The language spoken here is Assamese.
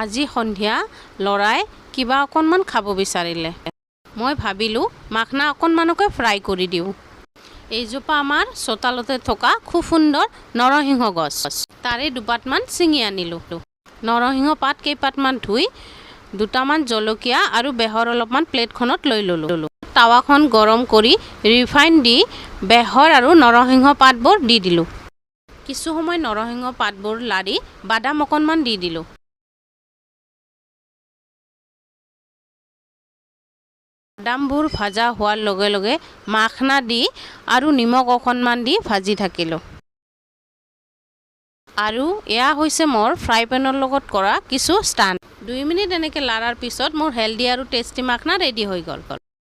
আজি সন্ধিয়া লৰাই কিবা অকণমান খাব বিচাৰিলে। মই ভাবিলোঁ মাখনা অকণমানকৈ ফ্ৰাই কৰি দিওঁ। এইজোপা আমাৰ চোতালতে থকা খুব সুন্দৰ নৰসিংহ গছ। তাৰে দুপাতমান ছিঙি আনিলোঁ। নৰসিংহ পাত কেইপাতমান ধুই দুটামান জলকীয়া আৰু বেহৰ অলপমান প্লেটখনত লৈ ল'লোঁ। টাৱাখন গৰম কৰি ৰিফাইন দি বেহৰ আৰু নৰসিংহ পাতবোৰ দি দিলোঁ। কিছু সময় নৰসিংহ পাতবোৰ লাৰি বাদাম অকণমান দি দিলোঁ। বাদামবোৰ ভাজা হোৱাৰ লগে লগে মাখনা দি আৰু নিমখ অকণমান দি ভাজি থাকিলোঁ। আৰু এয়া হৈছে মোৰ ফ্ৰাই পেনৰ লগত কৰা কিছু ষ্টাণ্ট। 2 মিনিট এনেকৈ লাৰাৰ পিছত মোৰ হেল্ডি আৰু টেষ্টি মাখনা ৰেডি হৈ গ'ল।